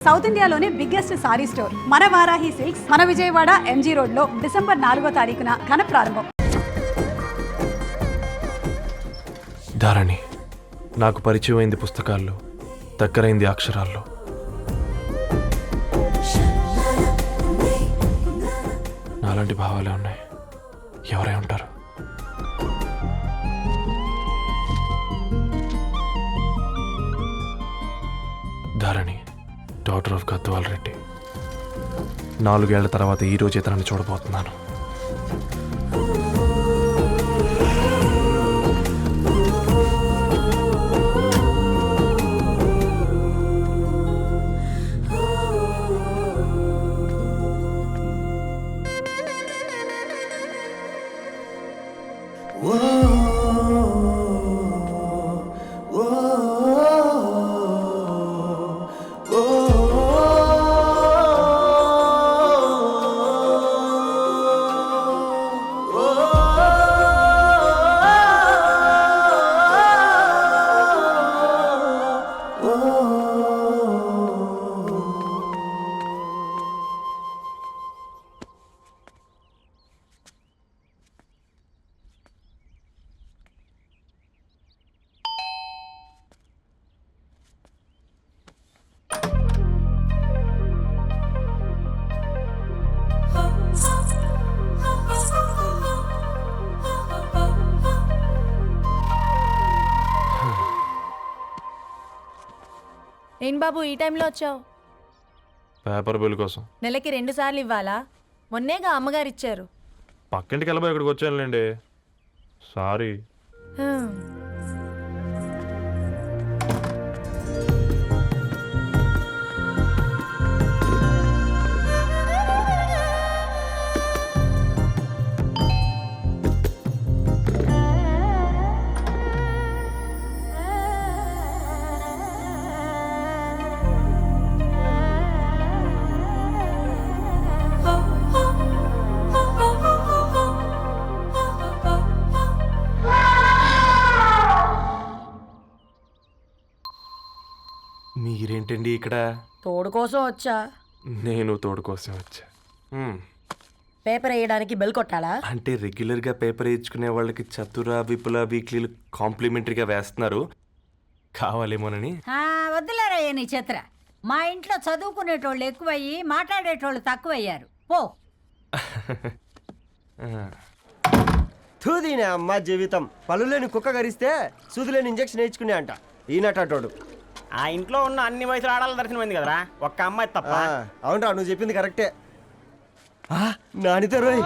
South ఇండియాలోనే biggest sorry store మన Varahi silks మన విజయవాడ ఎంజీ రోడ్ లో డిసెంబర్ 4వ తారీఖున ఘన ప్రారంభం. ధారణి నాకు పరిచయం అయింది పుస్తకాల్లో, దగ్గరైంది అక్షరాల్లో. నాలాంటి భావాలే ఉన్నాయి. ఎవరై ఉంటారు? Dharani daughter of Gadwal Reddy. 4 ఏళ్ల తర్వాత ఈ రోజు ఇతరాన్ని చూడబోతున్నాను. ఏం బాబు ఈ టైంలో వచ్చావు? పేపర్ బిల్ కోసం. నెలకి 2 సార్లు ఇవ్వాలా? మొన్నేగా అమ్మగారు ఇచ్చారు. పక్కింటికి వెళ్ళబోయి ఇక్కడికి వచ్చానులేండి. సారీ. మీరేంటండి ఇక్కడ? తోడు కోసం వచ్చా. నేను తోడు కోసం వచ్చా. పేపర్ వేయడానికి బెల్ కొట్టాలా? అంటే రెగ్యులర్గా పేపర్ వేయించుకునే వాళ్ళకి చతుర విపుల వీక్లీలు కాంప్లిమెంటరీగా వేస్తున్నారు, కావాలేమోనని. వద్దులేరా నీ చిత్ర. మా ఇంట్లో చదువుకునేటోళ్ళు ఎక్కువయ్యి మాట్లాడేటోళ్ళు తక్కువయ్యారు. పో. తూదీనే అమ్మ జీవితం. పలులేని కుక్క గరిస్తే సూదులేని ఇంజక్షన్ వేయించుకునే అంట ఈనటోడు. ఆ ఇంట్లో ఉన్న అన్ని వయసులో ఆడాలి దర్శనమైంది కదరా, ఒక్క అమ్మాయి తప్ప. అవునరా, నువ్వు చెప్పింది కరెక్టే. నానితో రోయ్.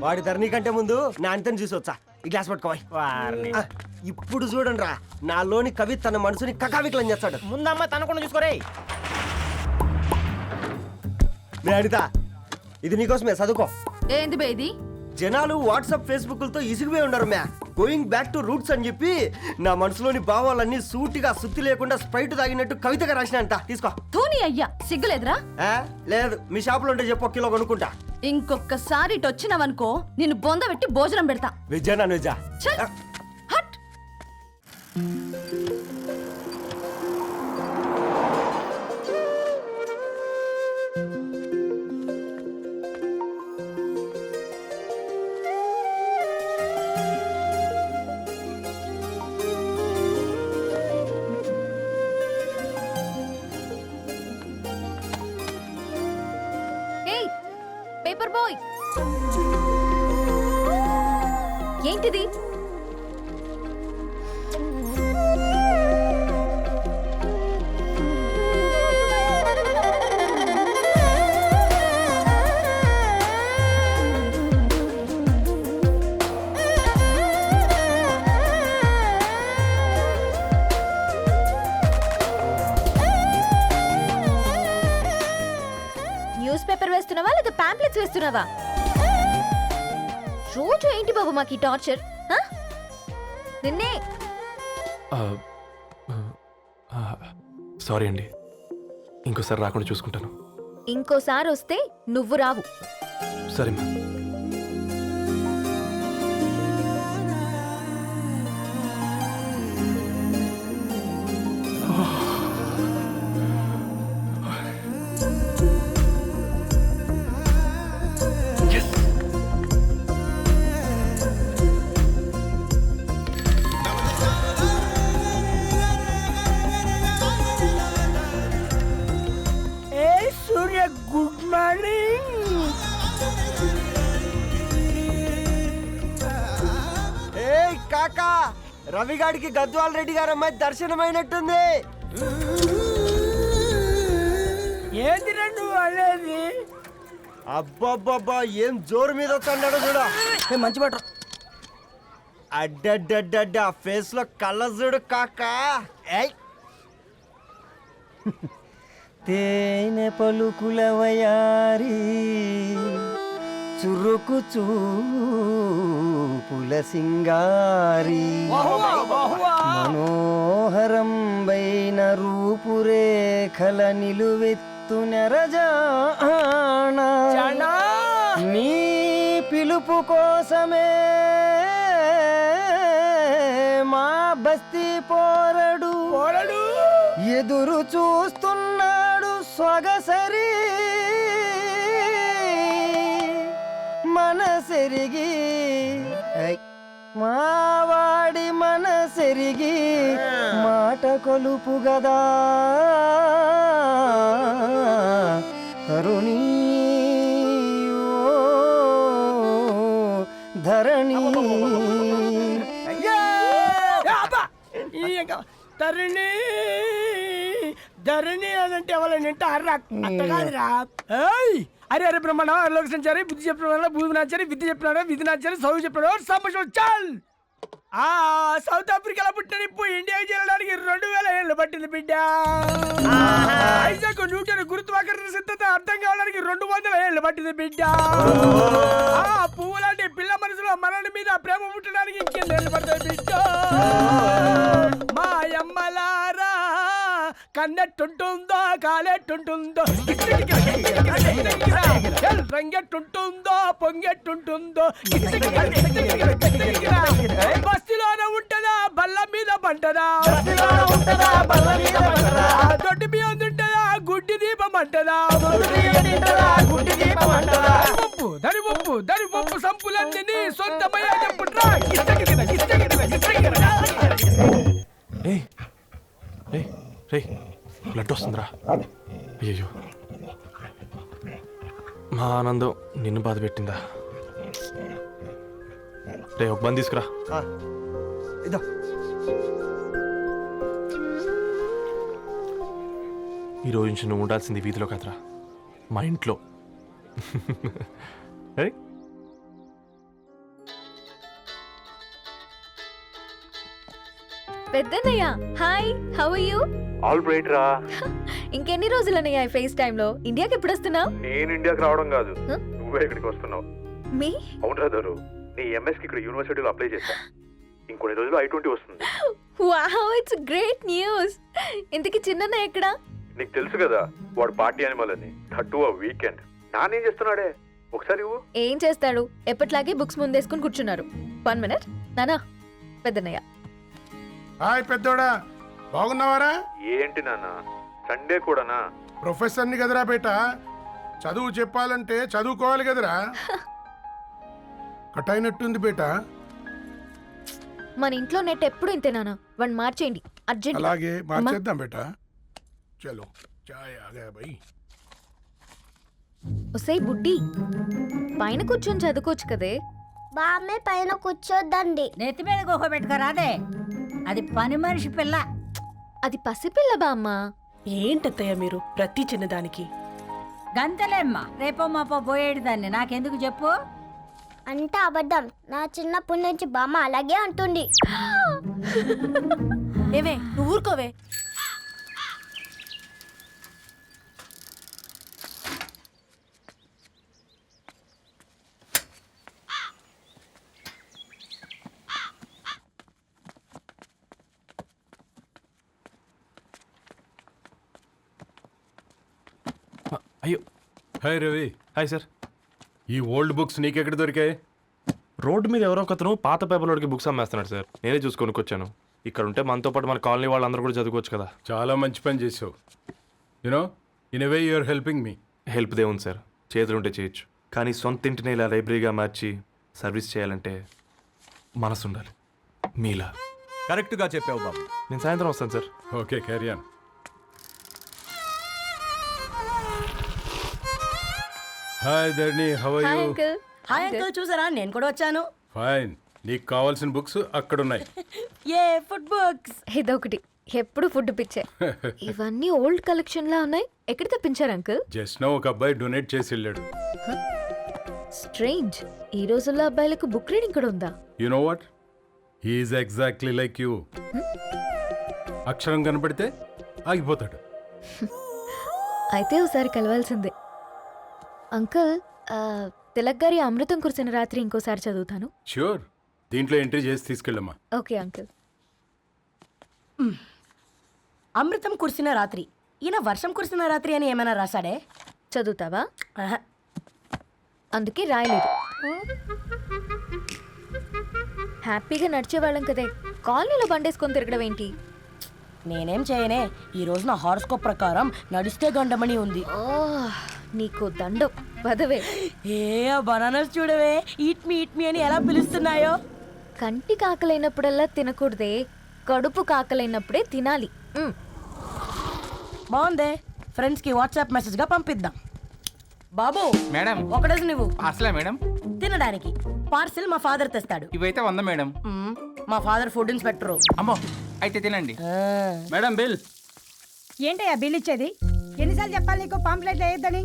వాడి ధరణి కంటే ముందు నానితని చూసి వచ్చా. ఈ గ్లాస్ పట్టుకోవాలి. ఇప్పుడు చూడండి రా, నాలోని కవి తన మనసుని కకావికలం చేస్తాడు. ముందమ్మాయి తనకుండా చూసుకోరే. అనిత, ఇది నీకోసమే, చదువుకో. ఏంది బేది? జనాలు వాట్సాప్ ఫేస్బుక్లతో ఇసిగిపోయి ఉన్నారు మ్యా. గోయింగ్ బ్యాక్ టు రూట్స్ అని చెప్పి నా మనసులోని భావాలన్నీ సూటిగా సుత్తి లేకుండా స్ప్రైట్ తాగినట్టు కవితగా రాసిన అంట. తీసుకో. తూని అయ్యా, సిగ్గులేదురా? లేదు, మీ షాప్ లో ఉంటే చెప్పు, 1 కిలో కొనుక్కుంటా. ఇంకొకసారి ఇటు వచ్చినవనుకో నిన్ను బొంద పెట్టి భోజనం పెడతా. వెజ్జా నాన్ వెజ్జా? హట్. పేపర్ బాయ్, ఏంటిది? న్యూస్ పేపర్ వేస్తున్నావా లేదా పాంప్లెట్స్ వేస్తున్నావా? రోజు ఏంటి బాబు మాకు టార్చర్? నిన్నే. సారీ అండి, ఇంకోసారి రాకుండా చూసుకుంటాను. ఇంకోసారి వస్తే నువ్వు రావు. సరే మా. కాకా రవిగాడికి గద్వాల్ రెడ్డి గారు అమ్మాయి దర్శనమైనట్టుంది. ఏంటి నువ్వు అనేది? అబ్బబ్బబ్బా ఏం జోరు మీద వస్తున్నాడో చూడ. మంచి బట్ట అడ్డడ్డడ్డ ఫేస్ లో కళ్ళ చూడు కాకా. ఏయ్ తేనె పలుకుల వయారి చురుకు చూపుల సింగారి మనోహరం బైన రూపురేఖల నిలువెత్తు నెరజానా నీ పిలుపు కోసమే మా బస్తీ పోరడు ఎదురు చూస్తున్నాడు సొగసరి మనసెరిగి మావాడి మనసెరిగి మాట కొలుపు గదా తరుణీ ఓ ధరణి. తరుణి ధరణి అదంటే ఎవరైనా అట్ట కాదురా. అరే అరే బ్రహ్మణ లోక సంచారి బుద్ధి చెప్పిన భూమి నాచారి విద్య చెప్పినాడు విధి నాచారి చదువు చెప్పినాడు సంభాషణ చాల్. సౌత్ ఆఫ్రికాలో పుట్టిన ఇప్పుడు ఇండియాకి చేరడానికి 2000 ఏళ్ళు పట్టింది బిడ్డ. ఐజాక్ న్యూటన్ గురుత్వాకర్షణ సిద్ధత అర్థం కావడానికి 200 ఏళ్ళు పట్టింది బిడ్డ. పువ్వు లాంటి పిల్ల మనసులో మరణి మీద ప్రేమ పుట్టడానికి ఇంకేళ్ళు పడతాయి బిడ్డ. మా అమ్మలారా కన్నెట్టుంటుందో కాలెట్టుంటుందో రంగెట్టుంటుందో పొంగెట్టుంటుందో బస్తిలోనే ఉంటదా బల్ల మీద పంటదా దొడ్డి బియ్యం తింటదా గుడ్డి దీపం అంటదా దరి పప్పు సంపులన్నీ సొంతమయ్యా చెప్పుట్రా. రే బ్లడ్ వస్తుందిరా. అయ్యో మా ఆనందం నిన్ను బాధ పెట్టిందా? రే ఒక బంద్ తీసుకురా. ఇదో ఈరోజు నుంచి నువ్వు ఉండాల్సింది వీధిలో కదరా, మా ఇంట్లో. ఏయ్ పెద్దన్నయ్య hi, how are you? All right రా. ఇంకెన్ని రోజులన్నయ్య ఫేస్ టైమ్ లో? ఇండియాకి ఎప్పుడు వస్తున్నావు? నేను ఇండియాకి రావడం కాదు, నువ్వే ఇక్కడికి వస్తున్నావు. మీ అవునరా దరు, నీ ఎంఎస్ కి ఇక్కడ యూనివర్సిటీలో అప్లై చేశా. ఇంకొన్ని రోజులు I-20 వస్తుంది. Wow, it's great news. ఇంతకి చిన్నన్నయ్య ఎక్కడ? నీకు తెలుసు కదా వాడు పార్టీ అనిమల్ అని, థర్టూ ఆ వీకెండ్. నానేం చేస్తున్నాడే ఒకసారి ఇవ్వు. ఏం చేస్తాడు, ఎప్పట్లాగే బుక్స్ ముందేసుకుని కూర్చున్నారు. 1 మినిట్ నానా. పెద్దన్నయ్య హాయ్ పెద్దోడా, బాగున్నావారా? ఏంటి నాన్న సండే కూడానా? ప్రొఫెసర్ని కదరా బేట, చదువు చెప్పాలంటే చదువుకోవాలి కదరా. కట్ అయినట్టుంది బేట. మన ఇంట్లో నెట్ ఎప్పుడు ఇంతే నానా, వన్ మార్చేయండి అర్జెంట్. అలాగే మార్చేద్దాం బేట. చలో చాయ్ ఆగా భయ్. ఒసేయ్ బుడ్డి, పైన కూర్చొని చదువుకోవచ్చు కదే. బామ్మే పైన కూర్చోద్దండి. నెత్తి మీద గుహ పెట్టుకోరాదే, అది పని మనిషి పిల్ల. అది పసిపిల్ల బామ్మ. ఏంటత్తయ్య మీరు ప్రతి చిన్నదానికి? గంతలేమ్మా, రేపో మాపో పోయేడు దాన్ని నాకెందుకు చెప్పు. అంటే అబద్ధం, నా చిన్నప్పటి నుంచి బామ్మ అలాగే అంటుంది. ఏవే నువ్వు ఊరుకోవే. అయ్యో హాయ్ రవి. Hi sir. ఈ ఓల్డ్ బుక్స్ నీకెక్కడ దొరికాయి? రోడ్డు మీద ఎవరో ఒకతను పాత పేపర్లోకి బుక్స్ అమ్మేస్తున్నాడు సార్, నేనే చూసుకొని వచ్చాను. ఇక్కడ ఉంటే మనతో పాటు మన కాలనీ వాళ్ళందరూ కూడా చదువుకోవచ్చు కదా. చాలా మంచి పని చేసావు. You know in a way you're helping me. Help దేవుంది సార్, చేతులుంటే చేయొచ్చు. కానీ సొంత ఇంటిని ఇలా లైబ్రరీగా మార్చి సర్వీస్ చేయాలంటే మనసు ఉండాలి మీలా. కరెక్ట్గా చెప్పావు బాబు. నేను సాయంత్రం వస్తాను sir. Okay carry on. Hi Dharani, how are hi you? Uncle. Hi uncle, చూసారా నేను కూడా వచ్చాను. ఫైన్. నీకు కావాల్సిన బుక్స్ అక్కడున్నాయి. ఏ ఫుడ్ బుక్స్? ఇదొకటి ఎప్పుడు ఫుడ్ పిచ్చే. ఇవన్నీ ఓల్డ్ కలెక్షన్ లా ఉన్నాయి. ఎక్కడ తెప్పించారు అంకుల్? జస్ట్ నో ఒక అబ్బాయి డొనేట్ చేసి వెళ్ళాడు. స్ట్రేంజ్. ఈ రోజుల్లో అబ్బాయిలకు బుక్ రీడింగ్ కూడా ఉందా? You know what, he is exactly like you. అక్షరం కనపడితే ఆగిపోతాడు. అయితే ఒకసారి కలవాల్సిందే. అంకుల్, తిలక్ గారి అమృతం కురిసిన రాత్రి ఇంకోసారి చదువుతాను. ష్యూర్, దీంట్లో ఎంట్రీ చేసి తీసుకెళ్ళమ్మా. Okay uncle. అమృతం కురిసిన రాత్రి. ఈయన వర్షం కురిసిన రాత్రి అని ఏమైనా రాశాడే? చదువుతావా? ఆహా. అందుకే రాయలేదు. హ్యాపీగా నడిచేవాళ్ళం కదే, కాలనీలో బండేసుకొని తిరగడం ఏంటి? నేనేం చేయనే, ఈ రోజు నా హారోస్కోప్ ప్రకారం నడిస్తే గండమణి ఉంది. ఓ, నీకు దండం పదవే. ఏ బనానాస్ చూడవే, ఈట్ మీ అని ఎలా పిలుస్తున్నాయో. కంటి కాకలైనప్పుడల్లా తినకూడదే, కడుపు కాకలైనప్పుడే తినాలి. బాగుందే, ఫ్రెండ్స్ కి వాట్సాప్ మెసేజ్ గా పంపిద్దాం. బాబు మేడం ఒకటేసి నువ్వు అసలే మేడం తినడానికి పార్సిల్ మా ఫాదర్ తెస్తాడు. ఇవైతే 100 మేడం. మా ఫాదర్ ఫుడ్ ఇన్స్పెక్టరు. అమ్మో, అయితే తినండి మేడం. బిల్ ఏంటయ్యా బిల్ ఇచ్చేది? ఎన్నిసార్లు చెప్పాలి నీకు పాంప్లెట్ వేయొద్దని?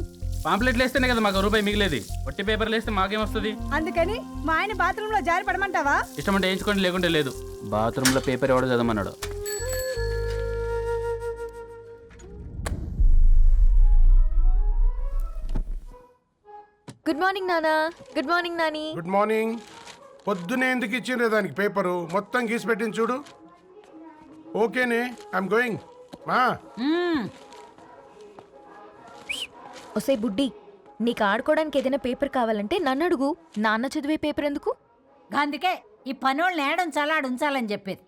పాంప్లెట్లు వేస్తేనే కదా మాకు రూపాయి మిగిలేది. ఒట్టి పేపర్లు వేస్తే మాకేమొస్తుంది? అందుకని మా ఆయన బాత్రూమ్ లో జారి పడమంటావా? ఇష్టం అంటే వేయించుకోండి, లేకుంటే లేదు. బాత్రూంలో పేపర్ ఎవడో చదవమన్నాడు. గుడ్ మార్నింగ్ నానా. Good morning Nani. Good morning. పొద్దునే ఎందుకు ఇచ్చిండ్రే దానికి పేపరు? మొత్తం గీసి పెట్టింది చూడు. ఓకేనే, ఐఎమ్ గోయింగ్. మా ఒసే బుడ్డి, నీకు ఆడుకోవడానికి ఏదైనా పేపర్ కావాలంటే నన్ను అడుగు. నాన్న చదివే పేపర్ ఎందుకు? అందుకే ఈ పనోళ్ళని ఏడుంచాలా ఉంచాలని చెప్పేది.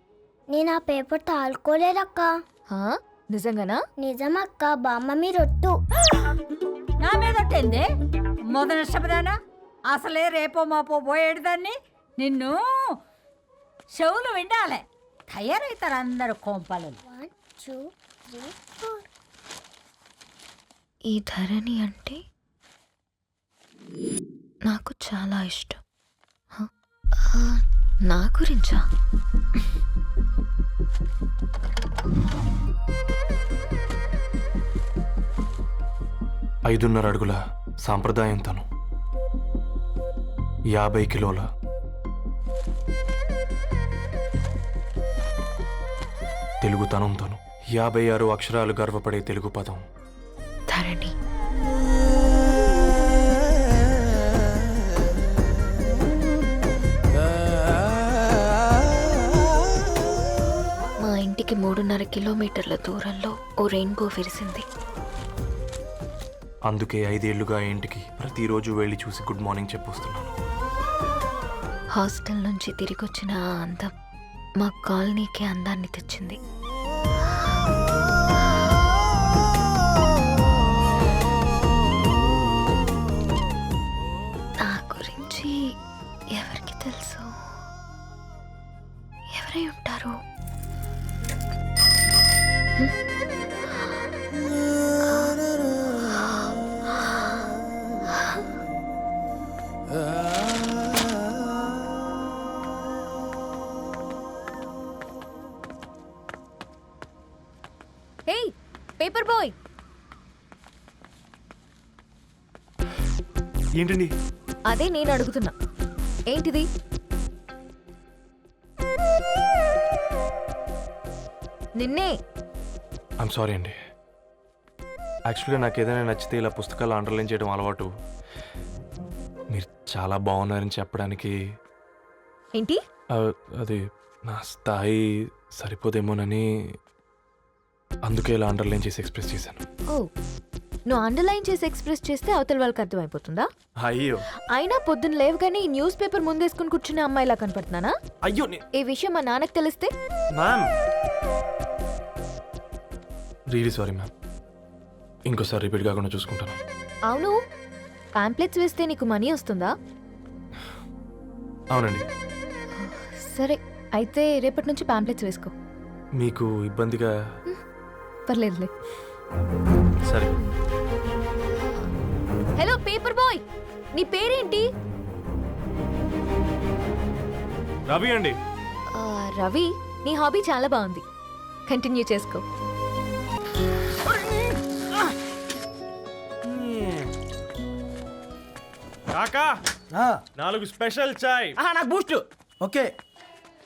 నేను ఆ పేపర్ తాలుకోలేదక్క. హా? నిజంగానా? నిజమక్క, బామ్మ మీరొట్టు. నా మీద ఒట్టేందే మొదటి నష్టపదానా? అసలే రేపో మాపో పోయేడు దాన్ని. నిన్ను చెవులు వినాలే, తయారవుతారు అందరు కోంపాలు. 1 2 3 4. ఈ ధరణి అంటే నాకు చాలా ఇష్టం. హ? నా గురించా? 5.5 అడుగుల సాంప్రదాయం తను, 50 కిలోల తెలుగుతనం తను, 56 అక్షరాలు గర్వపడే తెలుగు పదం ధరణి. మా ఇంటికి 3.5 కిలోమీటర్ల దూరంలో ఓ రెయిన్బో విరిసింది. అందుకే 5 ఏళ్లుగా ఇంటికి ప్రతిరోజు వెళ్ళి చూసి గుడ్ మార్నింగ్ చెప్పొస్తున్నాను. హాస్టల్ నుంచి తిరిగొచ్చిన ఆ అందం మా కాలనీకి అందాన్ని తెచ్చింది. నా గురించి ఎవరికి తెలుసు? ఎవరై ఉంటారు? హే పేపర్ బాయ్, ఏంటండి? అదే నేను అడుగుతున్నా, ఏంటిది? నిన్నే. ఐమ్ సారీ అండి. యాక్చువల్గా నాకు ఏదైనా నచ్చితే ఇలా పుస్తకాలు అండర్లైన్ చేయడం అలవాటు. మీరు చాలా బాగున్నారని చెప్పడానికి ఏంటి? అది నా స్థాయి సరిపోదేమోనని అందుకే ఇలా అండర్లైన్ చేసి ఎక్స్ప్రెస్ చేశాను. ఓ, నువ్వు అండర్లైన్ చేసి ఎక్స్ప్రెస్ చేస్తే అవతల వాళ్ళకి అర్థమైపోతుందా? అయ్యో, అయినా పొద్దున్న లేవగానే ఈ న్యూస్ పేపర్ ముందేసుకుని కూర్చునే అమ్మాయిలా కనపడుతున్నానా? అయ్యో ఈ విషయం మా నాన్నకి తెలిస్తే? Ma'am, really sorry ma'am. ఇంకోసారి రిపీట్ కాకుండా చూసుకుంటాను. అవును, పాంప్లెట్స్ వేస్తే నీకు మనీ వస్తుందా? అవునండి. సరే, అయితే రేపటి నుంచి పాంప్లెట్స్ వేసుకో. మీకు ఇబ్బందిగా? పర్లేదులే. సరే. హలో పేపర్ బాయ్, నీ పేరేంటి? రవి అండి. రవి, నీ హాబీ చాలా బాగుంది, కంటిన్యూ చేసుకో. కాకా 4 స్పెషల్ చాయ్. నాకు బూస్ట్. ఓకే.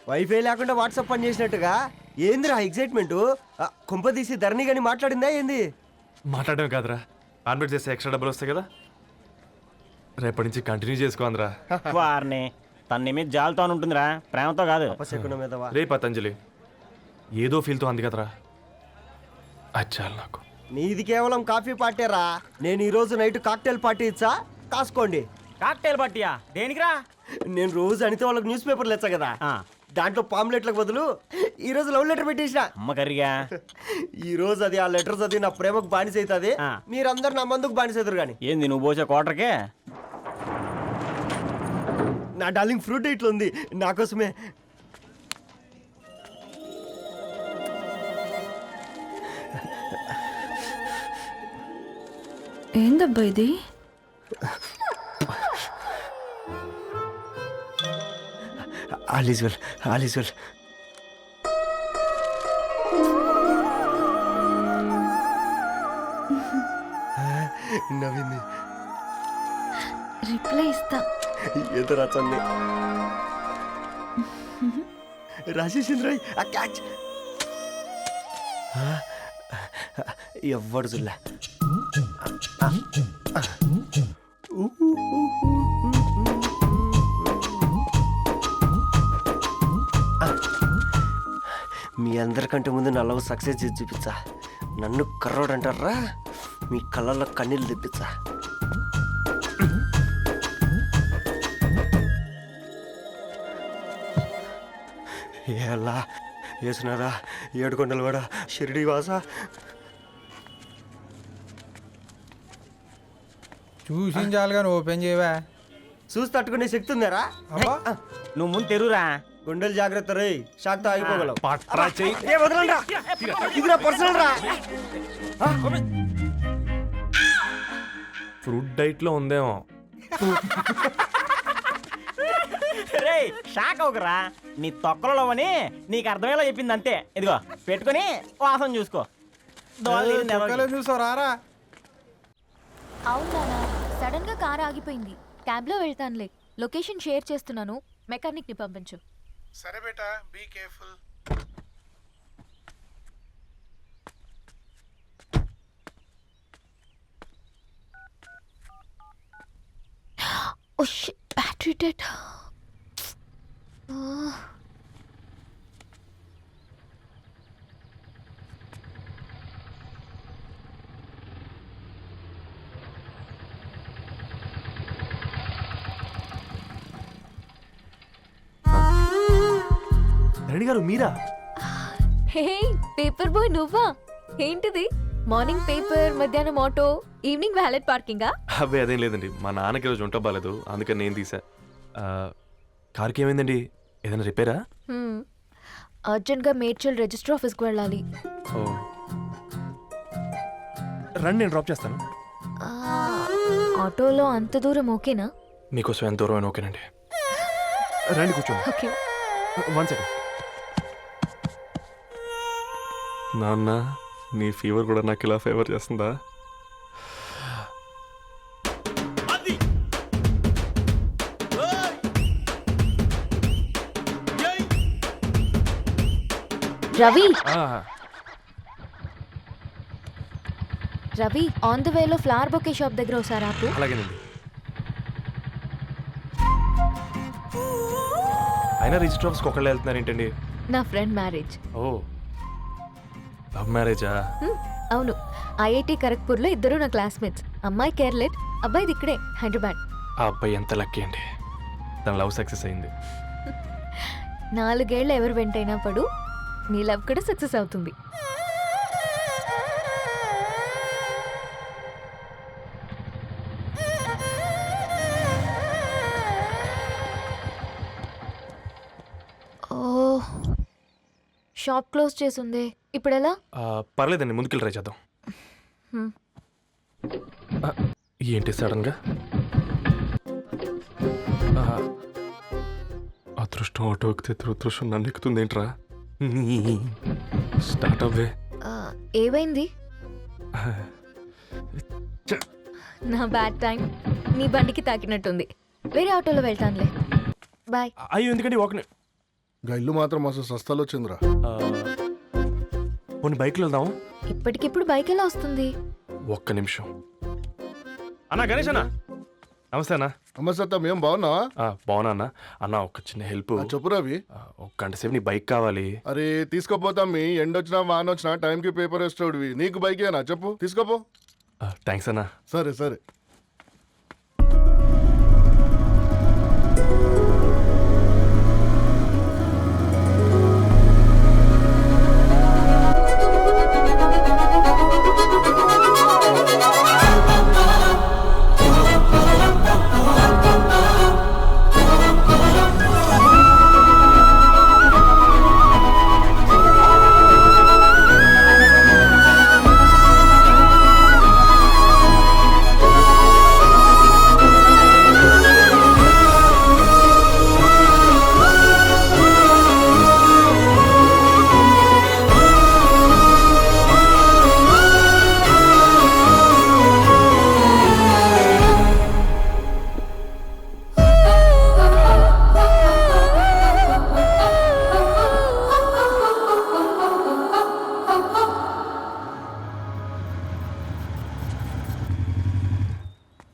వైఫై లేకుండా వాట్సాప్ పని చేసినట్టుగా ఏందిరా ఎగ్జైట్మెంట్? కుంప తీసి ధరణి గాని మాట్లాడిందా ఏంది? మాట్లాడడం కాదురా, కాన్వర్ట్ చేస్తే ఎక్స్ట్రా డబ్బులు వస్తాయి కదా, రేపటి నుంచి కంటిన్యూ చేసుకో అందరా. వారిని తన మీద జాలతో ఉంటుందిరా, ప్రేమతో కాదు. అపశకునం మీదవా? రే పతంజలి, ఏదో ఫీల్తో అంది కదరా, అది చాలు నాకు. నీది కేవలం కాఫీ పార్టీరా. నేను ఈ రోజు నైట్ కాక్టైల్ పార్టీ ఇచ్చా, కాసుకోండి. కాక్టైల్ పార్టీయా? దేనికిరా? నేను రోజు అనితే వాళ్ళకి న్యూస్ పేపర్లు ఇచ్చా కదా, దాంట్లో పాంప్లెట్లకు బదులు ఈ రోజు లవ్ లెటర్ పెట్టేసిన. అమ్మ కర్రీగా. ఈ రోజు అది ఆ లెటర్ చదివి నా ప్రేమకు బానిస అవుతుంది. మీరందరు నా మందుకు బానిస అవుతారు. కానీ ఏంది నువ్వు పోసే క్వార్టర్కే? నా డార్లింగ్ ఫ్రూట్ ఇట్లా ఉంది నా కోసమే. ఏందబ్బా ఇది? All is well, all is well. నవ్వింది. రిప్లై ఇస్తా. ఏదో రచండి రాజేసింద్ర ఆ క్యాచ్ ఎవ్వడు జుల్లా. మీ అందరికంటే ముందు నా లవ్ సక్సెస్ చేసి చూపించా. నన్ను కర్రోడు అంటారా, మీ కళ్ళల్లో కన్నీళ్ళు తెప్పించా. ఎలా వేసినారా ఏడుకొండలు కూడా షిరిడి వాస. చూసించాలి కానీ ఓపెన్ చేయవా? చూసి తట్టుకునే శక్తి ఉందారా? నువ్వు ముందు తెరురా. గుండెలు జాగ్రత్త రే, షాక్తో ఆగిపోగలవు. పట్రా చెయ్యి. ఇది నా పర్సనల్ రా. ఫ్రూట్ డైట్ లో ఉందేమో. రే షాక్ అవుకరా, నీ తొక్కలలో అని నీకు అర్థమయ్యేలా చెప్పింది అంతే. ఇదిగో పెట్టుకొని వాసన చూసుకో. చూసారా? అవునా, సడన్ గా కార్ ఆగిపోయింది, క్యాబ్ లో వెళ్తానులే. లొకేషన్ షేర్ చేస్తున్నాను, మెకానిక్ ని పంపించు. సరే బేటా, be careful. Oh shit, battery dead. Dharani గారు మీరా? హే, పేపర్ బాయ్ నువ్వా? ఏంటిది, మార్నింగ్ పేపర్, మధ్యాహ్నం ఆటో, ఈవినింగ్ వ్యాలెట్ పార్కింగా? అబ్బాయి అదేం లేదండి, మా నాన్నకి రోజు ఉంట బాగాలేదు, అందుకని నేను తీసా. కార్కి ఏమైందండి, ఏదైనా రిపేరా? అర్జెంట్గా మేడ్చల్ రిజిస్టర్ ఆఫీస్కి వెళ్ళాలి. ఓ రండి, నేను డ్రాప్ చేస్తాను. ఆటోలో అంత దూరం ఓకేనా? మీకోసం ఎంత దూరం అయినా ఓకేనండి. రండి కూర్చోండి. ఓకే. 1 సెకండ్. నాన్న, నీ ఫీవర్ కూడా నాకు ఇలా ఫేవర్ చేస్తుందా? రవి, రవి, ఆన్ ద వేలో ఫ్లవర్ బొకే షాప్ దగ్గర ఒకసారి ఆపు. అలాగేనండి. అయినా రిజిస్టర్ ఆఫీస్కి ఒకళ్ళు వెళ్తున్నారు ఏంటండి? నా ఫ్రెండ్ మ్యారేజ్. ఓ, లవ్ మ్యారేజా? అవును, ఐఐటి ఖరగ్పూర్లో ఇద్దరు నా క్లాస్మేట్స్. అమ్మాయి కేర్లెట్, అబ్బాయిది ఇక్కడే హైదరాబాద్. ఆ అబ్బాయి ఎంత లక్కీ అండి, తన లవ్ సక్సెస్ అయింది. 4 ఏళ్ళు ఎవరు వెంటైనా పడు, నీ లవ్ కూడా సక్సెస్ అవుతుంది. ఓ, షాప్ క్లోజ్ చేసింది, ఇప్పుడు ఎలా? పర్లేదండి, ముందుకెళ్ళి ట్రై చేద్దాం. ఏంటి సడన్గా? అదృష్టం ఆటో ఎక్కితే దురదృష్టం నన్ను ఎక్కుతుంది ఏంట్రా? స్టార్ట్ అవ్వే. ఏమైంది? నా బ్యాడ్ టైం నీ బండికి తాకినట్టుంది. వేరే ఆటోలో వెళ్తానులే. బాయ్. అయ్యో ఎందుకంటే ఒక ఇల్లు మాత్రం మస్తు సస్తాలు వచ్చిందిరా. కొన్ని బైక్లో వెళ్దాం. ఇప్పటికిప్పుడు బైక్ ఎలా వస్తుంది? ఒక్క నిమిషం. అన్నా గణేష్ అన్న, నమస్తే అన్న. నమస్తే, ఏం బాగున్నావా? బాగున్నా అన్న. అన్న ఒక చిన్న హెల్ప్. చెప్పు రవి. ఒక గంట సేపు నీ బైక్ కావాలి. అరే తీసుకోపోతాం, మీ ఎండొచ్చినా వాన వచ్చినా టైంకి పేపర్ వేస్తాడువి. నీకు బైకేనా చెప్పు, తీసుకోపో. థ్యాంక్స్ అన్న. సరే సరే.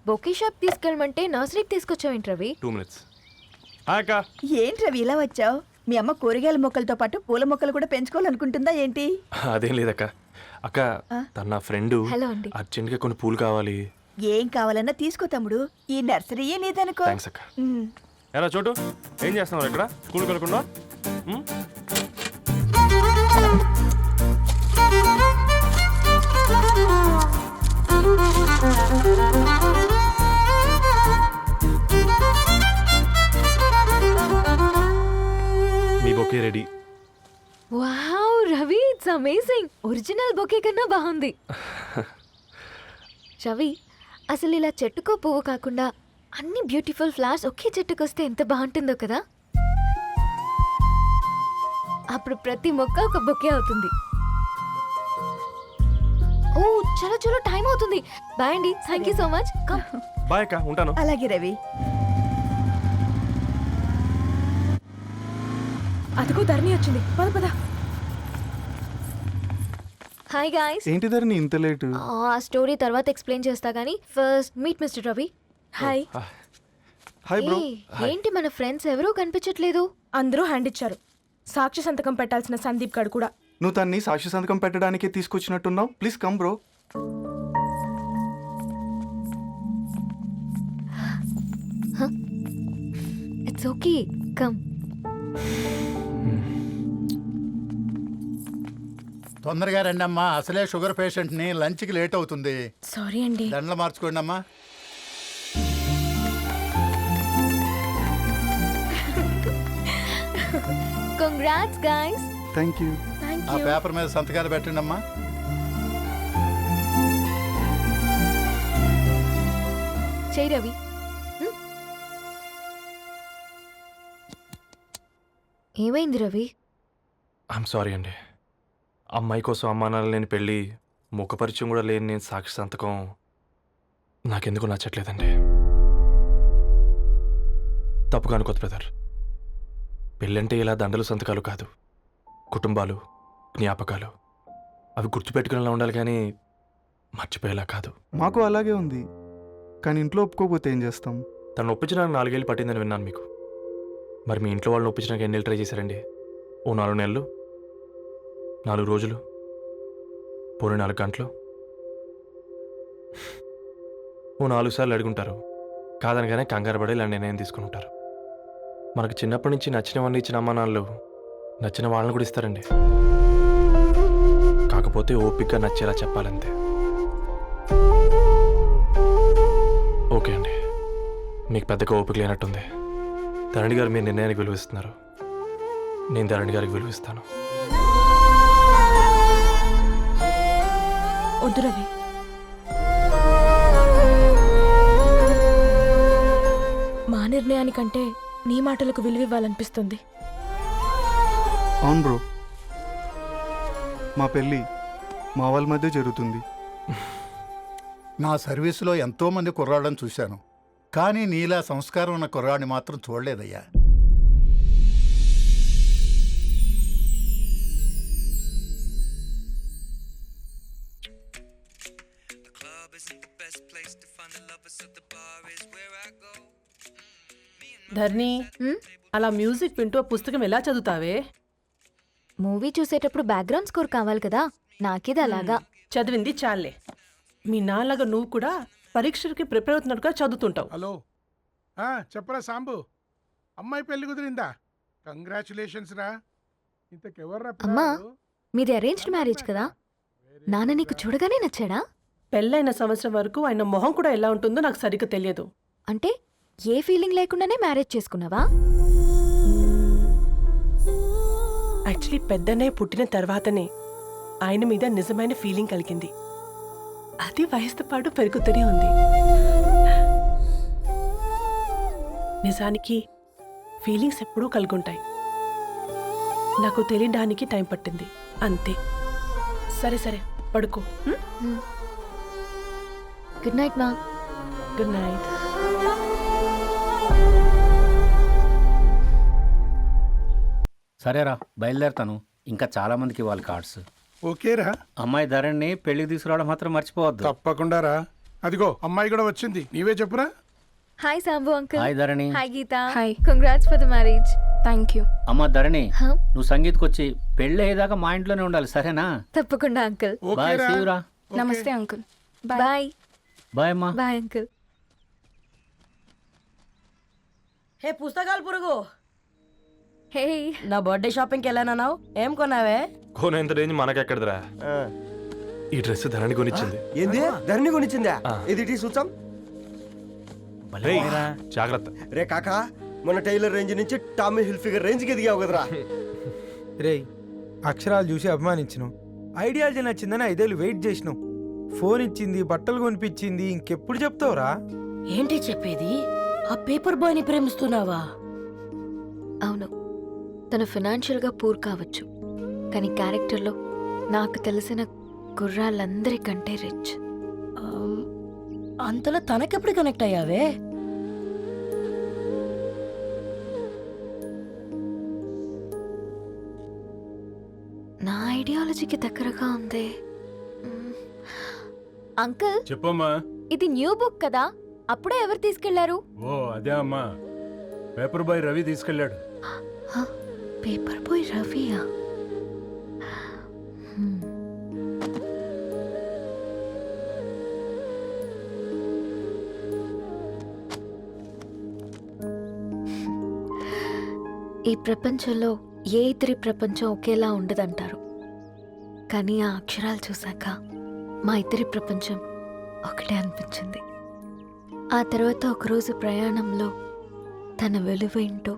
బొకే షాప్ తీసుకెళ్ళమంటే నర్సరీకి తీసుకొచ్చావేంటి రవి? 2 minutes. హాయ్ అక్క. ఏంటి రవి ఇలా వచ్చావు? మీ అమ్మ కూరగాయల మొక్కలతో పాటు పూల మొక్కలు కూడా పెంచుకోవాలనుకుంటుందా ఏంటి? అదేం లేదక్క. అక్క తన నా ఫ్రెండ్ హలో అండి. అర్జెంట్గా కొన్ని పూలు కావాలి. ఏం కావాలన్నా తీసుకో తమ్ముడు, ఈ నర్సరీయే నీదనుకో. థ్యాంక్స్ అక్క. ఎలా చోటు ఏం చేస్తున్నావు ఇక్కడ? స్కూల్కి వెళ్ళకుండా? మీ bouquet ready. Wow Ravi, it's amazing. Original bouquet కన్నా బాగుంది. రవి, అసలు ఇలా చెట్టుకో పువ్వు కాకుండా అన్ని బ్యూటిఫుల్ ఫ్లవర్స్ ఒకే చెట్టుకొస్తే ఎంత బాగుంటుందో కదా. అప్పుడు ప్రతి మొక్క ఒక బొకే అవుతుంది. ఓ చలో చలో, టైం అవుతుంది. బాయ్ అండి, thank you so much. Come. Bye అక్క, ఉంటాను. అలాగే రవి. అదిగో ధరణి వచ్చింది, పద పద. Hi guys. ఏంటి ధరణి ఇంత లేటు? ఆ స్టోరీ తర్వాత ఎక్స్ప్లెయిన్ చేస్తా గానీ first meet mister Ravi. Hi. Hi bro. ఏంటి మన ఫ్రెండ్స్ ఎవరూ కనిపించట్లేదు? అందరూ హ్యాండ్ ఇచ్చారు. సాక్షి సంతకం పెట్టాల్సిన సందీప్ గడు కూడా. నువ్వు తన్ని సాక్షి సంతకం పెట్టడానికే తీసుకొచ్చినట్టున్నావు. Please come bro. It's okay, come. తొందరగా రండి అమ్మా, అసలే షుగర్ పేషెంట్ని, లంచ్కి లేట్ అవుతుంది. సారీ అండి. దండలు మార్చుకోండి అమ్మా. Congrats guys. Thank you. ఆ పేపర్ మీద సంతకాలు పెట్టండి అమ్మా. చేయి రవి. ఏమైంది రవి? ఐఎమ్ సారీ అండి. అమ్మాయి కోసం అమ్మానాలు లేని పెళ్ళి, ముఖపరిచయం కూడా లేని నేను సాక్షి సంతకం నాకెందుకు నచ్చట్లేదండి. తప్పుగా అనుకోదు బ్రదర్. పెళ్ళంటే ఇలా దండలు సంతకాలు కాదు, కుటుంబాలు, జ్ఞాపకాలు. అవి గుర్తుపెట్టుకునేలా ఉండాలి కానీ మర్చిపోయేలా కాదు. మాకు అలాగే ఉంది, కానీ ఇంట్లో ఒప్పుకోకపోతే ఏం చేస్తాం? తను ఒప్పించడానికి 4 ఏళ్ళు పట్టిందని విన్నాను మీకు. మరి మీ ఇంట్లో వాళ్ళని ఒప్పించడానికి ఎన్ని ఏళ్ళు ట్రై చేశారండి? ఓ 4 నెలలు, 4 రోజులు, పోనీ 4 గంటలు, ఓ 4 సార్లు అడుగుంటారు. కాదనగానే కంగారు పడి ఇలా నిర్ణయం తీసుకుని ఉంటారు. మనకు చిన్నప్పటి నుంచి నచ్చినవన్నీ ఇచ్చిన అమ్మానాళ్ళు నచ్చిన వాళ్ళని కూడా ఇస్తారండి. కాకపోతే ఓపికగా నచ్చేలా చెప్పాలంతే. ఓకే అండి, మీకు పెద్దగా ఓపిక లేనట్టుంది. ధరణి గారు మీ నిర్ణయానికి విలువిస్తున్నారు, నేను ధరణి గారికి విలువిస్తాను. వద్దు రవి. మా నిర్ణయానికంటే నీ మాటలకు విలువివ్వాలనిపిస్తుంది. అవును బ్రో, మా పెళ్ళి మా వాళ్ళ మధ్య జరుగుతుంది. నా సర్వీసులో ఎంతో మంది కుర్రాళ్ళని చూశాను, కానీ నీలా సంస్కారం ఉన్న కుర్రాడిని మాత్రం చూడలేదయ్యా. ధర్ని, అలా మ్యూజిక్ వింటూ ఆ పుస్తకం ఎలా చదువుతావే? మూవీ చూసేటప్పుడు బ్యాక్గ్రౌండ్ స్కోర్ కావాలి కదా, నాకిది అలాగా. చదివింది చాలే. మీ నాన్నగా నువ్వు కూడా పరీక్షలకి ప్రిపేర్ అవుతున్నట్టుగా చదువుతుంటావు. హలో, చెప్పరా సాంబు, అమ్మాయి పెళ్లి కుదిరిందా? కంగ్రాచులేషన్స్ రా. ఇంతకెవర్రా అమ్మా, మీది అరేంజ్డ్ మ్యారేజ్ కదా, నాన్న నీకు చూడగానే నచ్చాడా? పెళ్ళైన సంవత్సరం వరకు ఆయన మొహం కూడా ఎలా ఉంటుందో నాకు సరిగ్గా తెలియదు. అంటే ఏ ఫీలింగ్ లేకుండానే మ్యారేజ్ చేసుకున్నావా? యాక్చువల్లీ పెద్దనే పుట్టిన తర్వాతనే ఆయన మీద నిజమైన ఫీలింగ్ కలిగింది. అది వయసుతో పాటు పెరుగుతూనే ఉంది. నిజానికి ఫీలింగ్స్ ఎప్పుడూ కలుగుంటాయి. నాకు తెలియడానికి టైం పట్టింది అంతే. సరే సరే, పడుకో. గుడ్ నైట్ మా. Good night. సరేరా, బయలుదేరుతాను. ఇంకా చాలా మందికి ఇవ్వాలి కార్డ్స్. ఓకేరా. అమ్మాయి ధరణి పెళ్లికి తీసుకురావడం మాత్రం మర్చిపోవద్దు. తప్పకుండా రా. అదిగో అమ్మాయి కూడా వచ్చింది, నీవే చెప్పురా. Hi Sambu uncle. Hi Dharani. Hi Geetha. Hi. Congrats for the marriage. Thank you. అమ్మ ధరణి, నువ్వు సంగీత్కి వచ్చి పెళ్ళి అయ్యేదాకా మా ఇంట్లోనే ఉండాలి, సరేనా? తప్పకుండా అంకుల్. బాయ్, సీవురా. నమస్తే అంకుల్. బాయ్. బాయ్ అమ్మా. Bye uncle. హే పుస్తకాలు పురుగు, హే, నా బర్త్డే షాపింగ్కి వెళ్ళానన్నావు, ఏం కొన్నావే? కోనేంత రేంజ్ మనకెక్కడదిరా. ఈ డ్రెస్ ధరణి కొనిచ్చింది. ఏంది ధరణి కొనిచ్చిందా? ఇది చూసాం. జాగ్రత్త రే కాకా, మన టైలర్ రేంజ్ నుంచి టామీ హిల్ఫిగర్ రేంజ్కి ఎదిగావు కదరా. రే, అక్షరాలు చూసి అభిమానించను, ఐడియాలజీ నచ్చిందని 5 ఏళ్ళు వెయిట్ చేసినావు. ఫోన్ ఇచ్చింది, బట్టలు కొనిపించింది, ఇంకెప్పుడు చెప్తావురా? ఏంటి చెప్పేది? ఆ పేపర్ బాయ్ని ప్రేమిస్తున్నావా? అవును, తను ఫినాన్షియల్గా పూర్ కావచ్చు, కానీ క్యారెక్టర్లో నాకు తెలిసిన కుర్రాళ్ళందరికంటే రిచ్. అంతలో తనకెప్పుడు కనెక్ట్ అయ్యావే? నా ఐడియాలజీకి దగ్గరగా ఉంది. అంకుల్ చెప్పమ్మా. ఇది న్యూ బుక్ కదా, అప్పుడే ఎవరు తీసుకెళ్లారు? ఓ అదే అమ్మా, పేపర్ బాయ్ రవి తీసుకెళ్ళాడు. పేపర్ బాయ్ రవియా? ఈ ప్రపంచంలో ఏ ఇద్దరి ప్రపంచం ఒకేలా ఉండదంటారు, కానీ ఆ అక్షరాలు చూశాక మా ఇద్దరి ప్రపంచం ఒకటే అనిపించింది. ఆ తర్వాత ఒకరోజు ప్రయాణంలో తన విలువేంటో,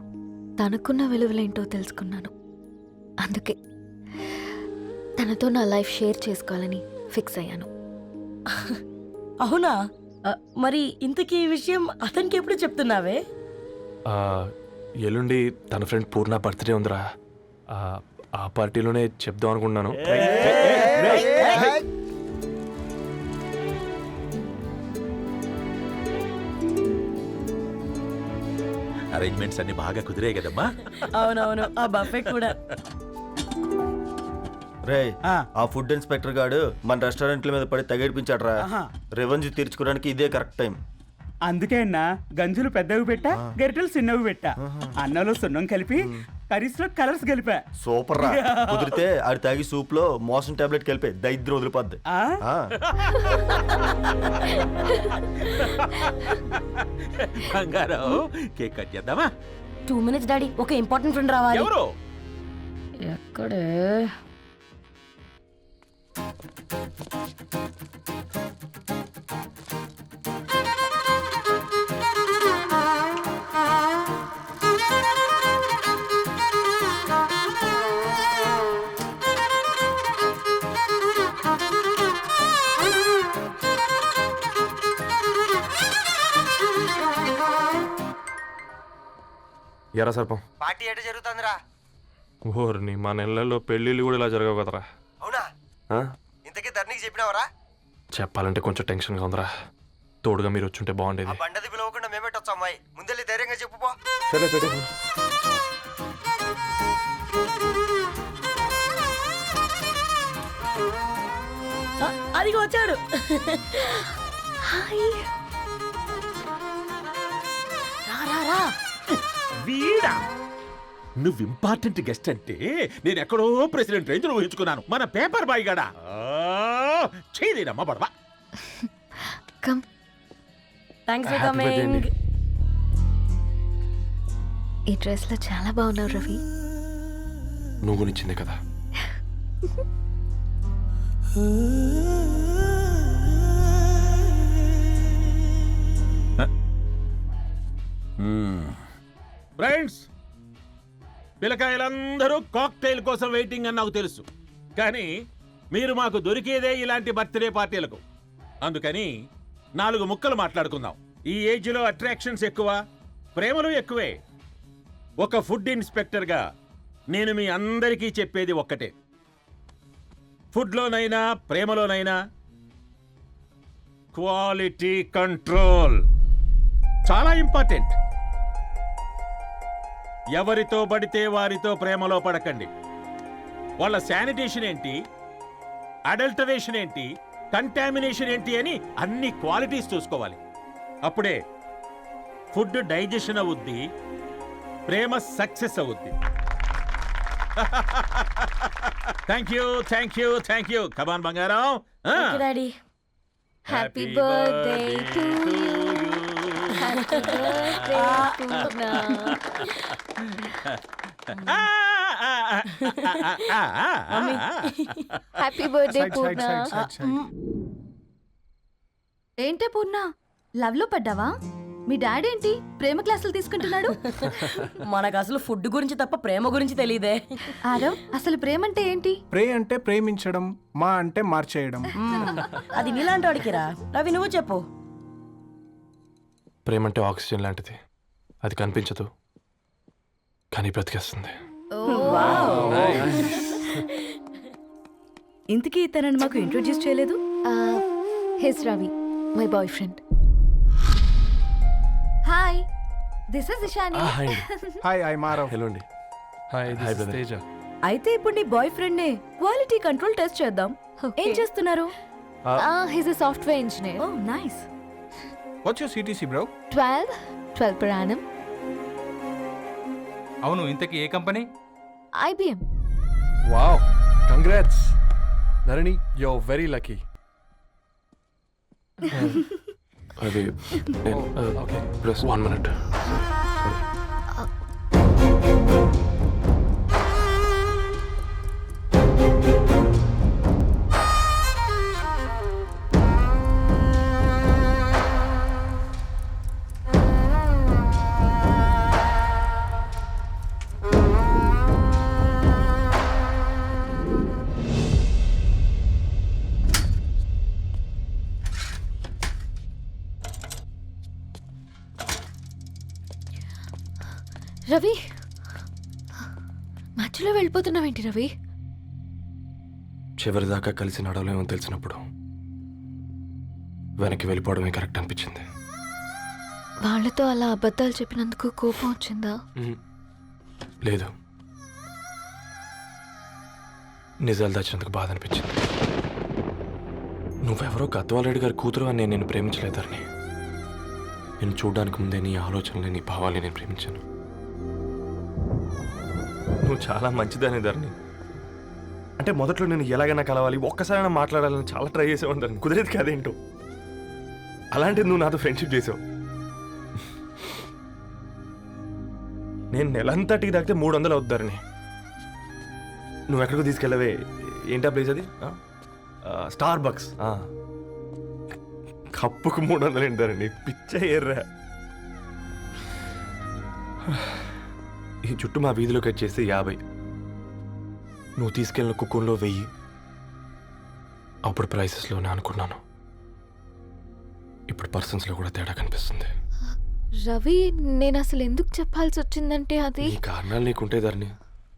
తనకున్న విలువలేంటో తెలుసుకున్నాను. అందుకే తనతో నా లైఫ్ షేర్ చేసుకోవాలని ఫిక్స్ అయ్యాను. అవునా? మరి ఇంతకీ ఈ విషయం అతనికి ఎప్పుడు చెప్తున్నావే? ఎల్లుండి తన ఫ్రెండ్ పూర్ణ బర్త్డే ఉందిరా. ఆ పార్టీలోనే చెప్దాం అనుకున్నాను. అరేంజ్మెంట్స్ అన్ని బాగా కుదిరాయి కదమ్మా? అవునవును, ఆ బఫే కూడా. రే, ఆ ఫుడ్ ఇన్స్పెక్టర్ గాడు మన రెస్టారెంట్ల మీద పడి తగేడిపించాడు రా. రెవెన్యూ తీర్చుకోవడానికి ఇదే కరెక్ట్ టైం. అందుకే అన్న గంజులు పెద్దవి పెట్టా, గరిటెలు చిన్నవి పెట్టా. అన్నంలో సున్నం కలిపి, కర్రీస్లో కలర్స్ కలిపా. సూపర్ రా. కుదిరితే ఆడి తాగి సూప్ లో మోషన్ టాబ్లెట్ కలిపి దరిద్రం వదిలిపోద్ది. బంగారం, కేక్ కట్ చేద్దామా? 2 minutes డాడీ, ఒక ఇంపార్టెంట్ ఫ్రెండ్ రావాలి. ఎవరు? ఎక్కడే? ఎరా సర్పం పార్టీ ఎట జరుగుతుందిరా? ఓర్ని మా నెలల్లో పెళ్ళిళ్ళు కూడా ఇలా జరగవు కదరా. అవునా? ఆ? ఇంతకీ ధరణికి చెప్పినావరా? చెప్పాలంటే కొంచెం టెన్షన్గా ఉందిరా. తోడుగా మీరు వచ్చుంటే ఆ బాగుండేది. బండది పిలవకుండా మేమేటొచ్చు అమ్మాయి. ముందెళ్ళి ధైర్యంగా చెప్పుపో. సరే పెట్టే. అదిగో వచ్చాడు. వీడా నువ్వు ఇంపార్టెంట్ గెస్ట్ అంటే నేను ఎక్కడో ప్రెసిడెంట్ రేంజ్ లో ఊహించుకున్నాను. మన పేపర్ బాయ్ గడా చేయలేదమ్మా బడవా. Come. Thanks for Happy birthday coming. అండి. ఈ డ్రెస్ లో చాలా బాగున్నావు రవి. నువ్వు గురించిందే కదా. ఫ్రెండ్స్, పిల్లకాయలందరూ కాక్టైల్ కోసం వెయిటింగ్ అని నాకు తెలుసు. కానీ మీరు మాకు దొరికేదే ఇలాంటి బర్త్డే పార్టీలకు. అందుకని 4 ముక్కలు మాట్లాడుకుందాం. ఈ ఏజ్లో అట్రాక్షన్స్ ఎక్కువ, ప్రేమలు ఎక్కువే. ఒక ఫుడ్ ఇన్స్పెక్టర్గా నేను మీ అందరికీ చెప్పేది ఒక్కటే. ఫుడ్లోనైనా ప్రేమలోనైనా క్వాలిటీ కంట్రోల్ చాలా ఇంపార్టెంట్. ఎవరితో పడితే వారితో ప్రేమలో పడకండి. వాళ్ళ శానిటేషన్ ఏంటి, అడల్టరేషన్ ఏంటి, కంటామినేషన్ ఏంటి అని అన్ని క్వాలిటీస్ చూసుకోవాలి. అప్పుడే ఫుడ్ డైజెషన్ అవుద్ది, ప్రేమ సక్సెస్ అవుద్ది. Thank you, thank you, thank you. Come on బంగారం. Daddy. Happy birthday to you. Happy birthday Purna. Happy birthday Purna. ఏంటే పూర్ణ, లవ్ లో పడ్డావా? మీ డాడీ ఏంటి ప్రేమ క్లాసులు తీసుకుంటున్నాడు? మనకు అసలు ఫుడ్ గురించి తప్ప ప్రేమ గురించి తెలియదే. ఆరవ్, అసలు ప్రేమ అంటే ఏంటి? ప్రే అంటే ప్రేమించడం, మా అంటే మార్చేయడం. అది నీలాంటి వాడికిరా. రవి నువ్వు చెప్పు. ప్రేమ అంటే ఆక్సిజన్ లాంటిది. అది కనిపించదు కానీ బ్రతికేస్తుంది. ఇంతకీ తనని మాకు ఇంట్రొడ్యూస్ చేయలేదు. He's Ravi, my boyfriend. Hi, this is Ishani. Hi, I Maarav. Hello అండి. హాయ్ తేజ. అయితే ఇప్పుడు నీ బాయ్ ఫ్రెండ్ నే క్వాలిటీ కంట్రోల్ టెస్ట్ చేద్దాం. ఏం చేస్తున్నారు? He's a software engineer. Oh nice. What's your CTC bro? 12 per annum. అవును, ఇంతకీ ఏ కంపెనీ? IBM. Wow, congrats Dharani, you are very lucky. అది ఓకే, ప్లస్ 1 minute. రవి, మధ్యలో వెళ్ళిపోతున్నావేంటి రవి? చివరిదాకా కలిసి నడవలేమో తెలిసినప్పుడు వెనక్కి వెళ్ళిపోవడమే కరెక్ట్ అనిపించింది. వాళ్ళతో అలా అబద్ధాలు చెప్పినందుకు కోపం వచ్చిందా? లేదు, నిజాలు దాచినందుకు బాధ అనిపించింది. నువ్వెవరో గద్వాలరెడ్డి గారి కూతురు అని నేను నిన్ను ప్రేమించలేదని. నేను చూడడానికి ముందే నీ ఆలోచనలు, నీ భావాలని నేను ప్రేమించాను. నువ్వు చాలా మంచిదని ధరణి. అంటే మొదట్లో నేను ఎలాగైనా కలవాలి, ఒక్కసారైనా మాట్లాడాలని చాలా ట్రై చేసేవాడిని ధరణి. కుదిరేది కాదేంటో. అలాంటిది నువ్వు నాతో ఫ్రెండ్షిప్ చేసావు. నేను నెలంతటికి తాకితే 300 అవుతారని. నువ్వు ఎక్కడికో తీసుకెళ్ళవే, ఏంటా ప్లేస్ అది? Star bucks. కప్పుకు 300 ఏంటారండి, పిచ్చ ఎర్రా. ఈ చుట్టూ మా వీధిలో కట్ చేస్తే 50. నువ్వు తీసుకెళ్ళిన కుక్కన్లో 1000. అప్పుడు ప్రైసెస్లోనే అనుకున్నాను, ఇప్పుడు పర్సన్స్లో కూడా తేడా కనిపిస్తుంది. రవి నేను అసలు ఎందుకు చెప్పాల్సి వచ్చిందంటే అది నీ కారణాలు నీకుంటే ధరణి.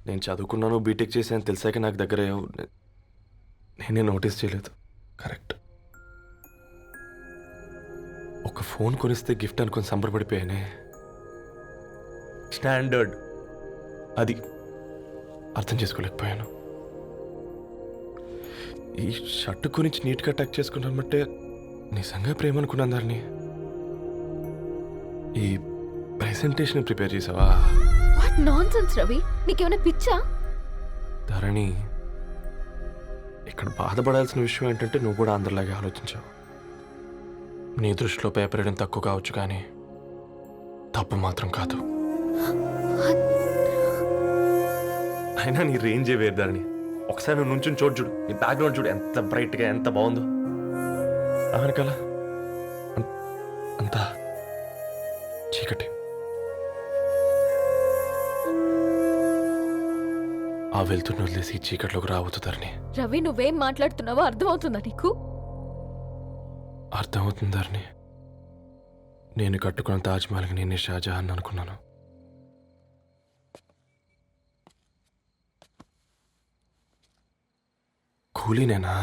నేను చదువుకున్నాను, బీటెక్ చేశాను తెలిసాక నాకు దగ్గర నేనే నోటీస్ చేయలేదు. కరెక్ట్. ఒక ఫోన్ కొనిస్తే గిఫ్ట్ అనుకొని సంబరపడిపోయానే. స్టాండర్డ్ అది అర్థం చేసుకోలేకపోయాను. ఈ షర్టు గురించి నీట్గా టక్ చేసుకున్నామంటే నిజంగా ప్రేమ అనుకున్నాను దాన్ని. ఈ ప్రెజెంటేషన్ ప్రిపేర్ చేసావా? వాట్ నాన్సెన్స్ రవి, నీకేమైనా పిచ్చా? ధరణి, ఇక్కడ బాధపడాల్సిన విషయం ఏంటంటే నువ్వు కూడా అందరిలాగే ఆలోచించావు. నీ దృష్టిలో పేపర్ వేయడం తక్కువ కావచ్చు కానీ తప్పు మాత్రం కాదు. అయినా నీ రేంజే వేరు ధరణి. ఒకసారి నువ్వు నుంచుని చూడు, నీ బ్యాక్గ్రౌండ్ చూడు ఎంత బ్రైట్గా ఎంత బాగుందో. వెనకాల అంతా చీకటి. ఆ వెళ్తున్న వదిలేసి ఈ చీకట్లోకి రావుతుందని. రవి నువ్వేం మాట్లాడుతున్నావో అర్థమవుతుందా నీకు? అర్థమవుతుందని నేను కట్టుకున్న తాజ్మహల్కి నేనే షాజహాన్ అనుకున్నాను. కూలీనేనా?